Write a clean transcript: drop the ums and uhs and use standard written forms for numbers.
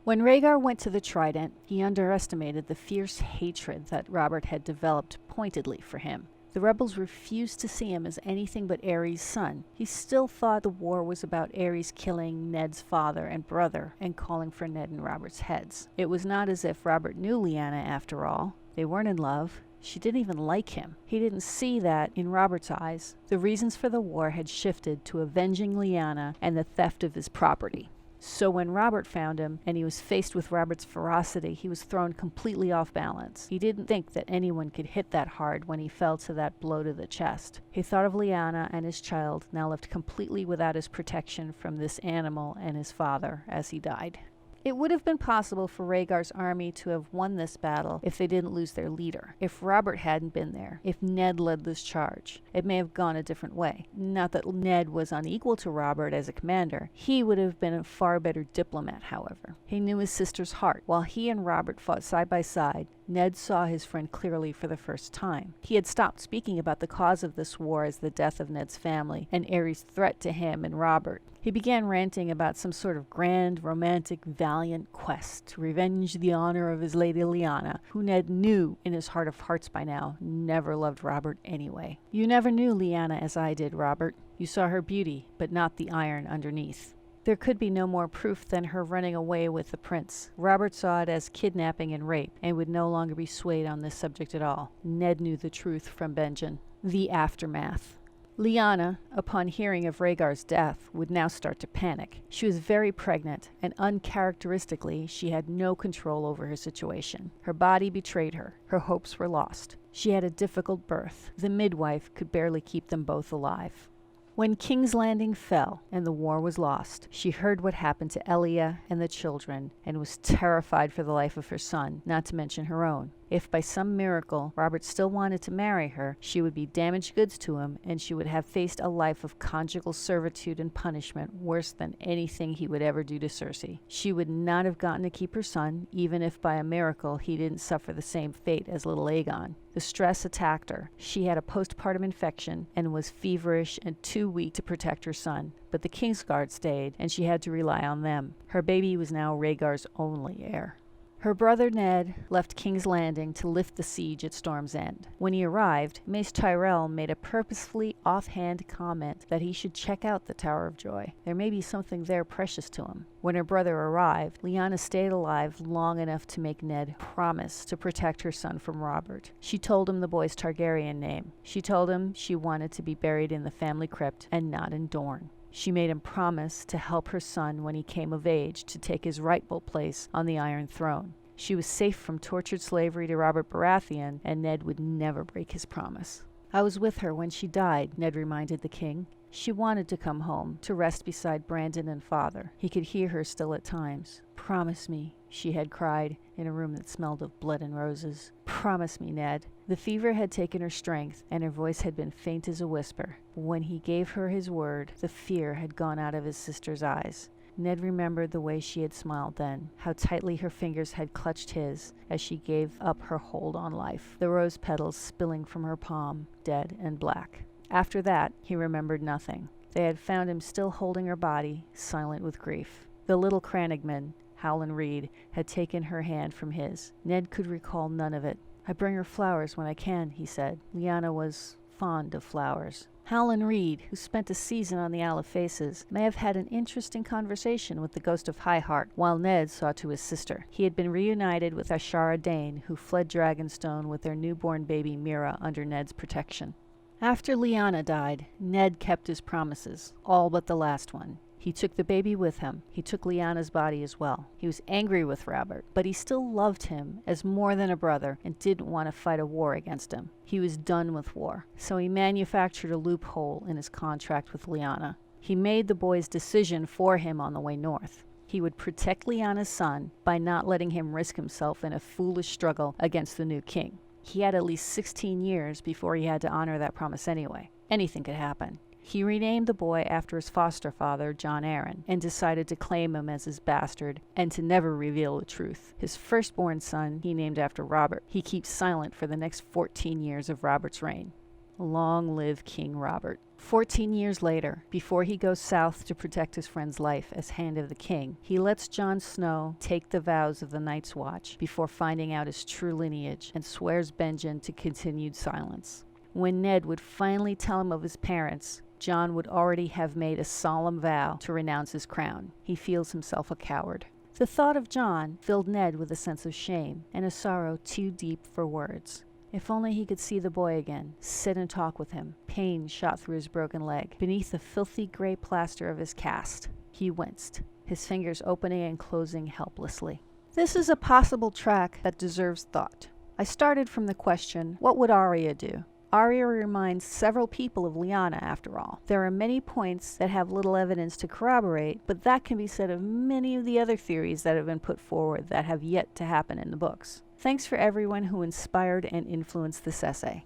When Rhaegar went to the Trident, he underestimated the fierce hatred that Robert had developed pointedly for him. The rebels refused to see him as anything but Aerys' son. He still thought the war was about Aerys killing Ned's father and brother and calling for Ned and Robert's heads. It was not as if Robert knew Lyanna after all. They weren't in love. She didn't even like him. He didn't see that in Robert's eyes. The reasons for the war had shifted to avenging Lyanna and the theft of his property. So when Robert found him, and he was faced with Robert's ferocity, he was thrown completely off balance. He didn't think that anyone could hit that hard when he fell to that blow to the chest. He thought of Lyanna and his child, now left completely without his protection from this animal and his father as he died. It would have been possible for Rhaegar's army to have won this battle if they didn't lose their leader, if Robert hadn't been there, if Ned led this charge. It may have gone a different way. Not that Ned was unequal to Robert as a commander. He would have been a far better diplomat, however. He knew his sister's heart. While he and Robert fought side by side, Ned saw his friend clearly for the first time. He had stopped speaking about the cause of this war as the death of Ned's family and Aerys' threat to him and Robert. He began ranting about some sort of grand, romantic, valiant quest to revenge the honor of his lady Lyanna, who Ned knew in his heart of hearts by now never loved Robert anyway. You never knew Lyanna as I did, Robert. You saw her beauty, but not the iron underneath. There could be no more proof than her running away with the prince. Robert saw it as kidnapping and rape, and would no longer be swayed on this subject at all. Ned knew the truth from Benjen. The aftermath. Lyanna, upon hearing of Rhaegar's death, would now start to panic. She was very pregnant, and uncharacteristically, she had no control over her situation. Her body betrayed her. Her hopes were lost. She had a difficult birth. The midwife could barely keep them both alive. When King's Landing fell and the war was lost, she heard what happened to Elia and the children and was terrified for the life of her son, not to mention her own. If by some miracle Robert still wanted to marry her, she would be damaged goods to him, and she would have faced a life of conjugal servitude and punishment worse than anything he would ever do to Cersei. She would not have gotten to keep her son, even if by a miracle he didn't suffer the same fate as little Aegon. The stress attacked her. She had a postpartum infection and was feverish and too weak to protect her son. But the Kingsguard stayed, and she had to rely on them. Her baby was now Rhaegar's only heir. Her brother Ned left King's Landing to lift the siege at Storm's End. When he arrived, Mace Tyrell made a purposefully offhand comment that he should check out the Tower of Joy. There may be something there precious to him. When her brother arrived, Lyanna stayed alive long enough to make Ned promise to protect her son from Robert. She told him the boy's Targaryen name. She told him she wanted to be buried in the family crypt and not in Dorne. She made him promise to help her son when he came of age to take his rightful place on the Iron Throne. She was safe from tortured slavery to Robert Baratheon, and Ned would never break his promise. I was with her when she died, Ned reminded the king. She wanted to come home, to rest beside Brandon and father. He could hear her still at times. Promise me, she had cried, in a room that smelled of blood and roses. Promise me, Ned. The fever had taken her strength, and her voice had been faint as a whisper. When he gave her his word, the fear had gone out of his sister's eyes. Ned remembered the way she had smiled then, how tightly her fingers had clutched his as she gave up her hold on life, the rose petals spilling from her palm, dead and black. After that, he remembered nothing. They had found him still holding her body, silent with grief. The little Crannogman, Howland Reed, had taken her hand from his. Ned could recall none of it. I bring her flowers when I can, he said. Lyanna was fond of flowers. Howland Reed, who spent a season on the Isle of Faces, may have had an interesting conversation with the ghost of Highheart, while Ned saw to his sister. He had been reunited with Ashara Dane, who fled Dragonstone with their newborn baby Mira under Ned's protection. After Lyanna died, Ned kept his promises, all but the last one. He took the baby with him. He took Lyanna's body as well. He was angry with Robert, but he still loved him as more than a brother and didn't want to fight a war against him. He was done with war, so he manufactured a loophole in his contract with Lyanna. He made the boy's decision for him on the way north. He would protect Lyanna's son by not letting him risk himself in a foolish struggle against the new king. He had at least 16 years before he had to honor that promise anyway. Anything could happen. He renamed the boy after his foster father, Jon Arryn, and decided to claim him as his bastard and to never reveal the truth. His firstborn son he named after Robert. He keeps silent for the next 14 years of Robert's reign. Long live King Robert. 14 years later, before he goes south to protect his friend's life as Hand of the King, he lets Jon Snow take the vows of the Night's Watch before finding out his true lineage and swears Benjen to continued silence. When Ned would finally tell him of his parents, Jon would already have made a solemn vow to renounce his crown. He feels himself a coward. The thought of Jon filled Ned with a sense of shame and a sorrow too deep for words. If only he could see the boy again, sit and talk with him. Pain shot through his broken leg, beneath the filthy gray plaster of his cast. He winced, his fingers opening and closing helplessly. This is a possible track that deserves thought. I started from the question, what would Arya do? Arya reminds several people of Lyanna, after all. There are many points that have little evidence to corroborate, but that can be said of many of the other theories that have been put forward that have yet to happen in the books. Thanks for everyone who inspired and influenced this essay.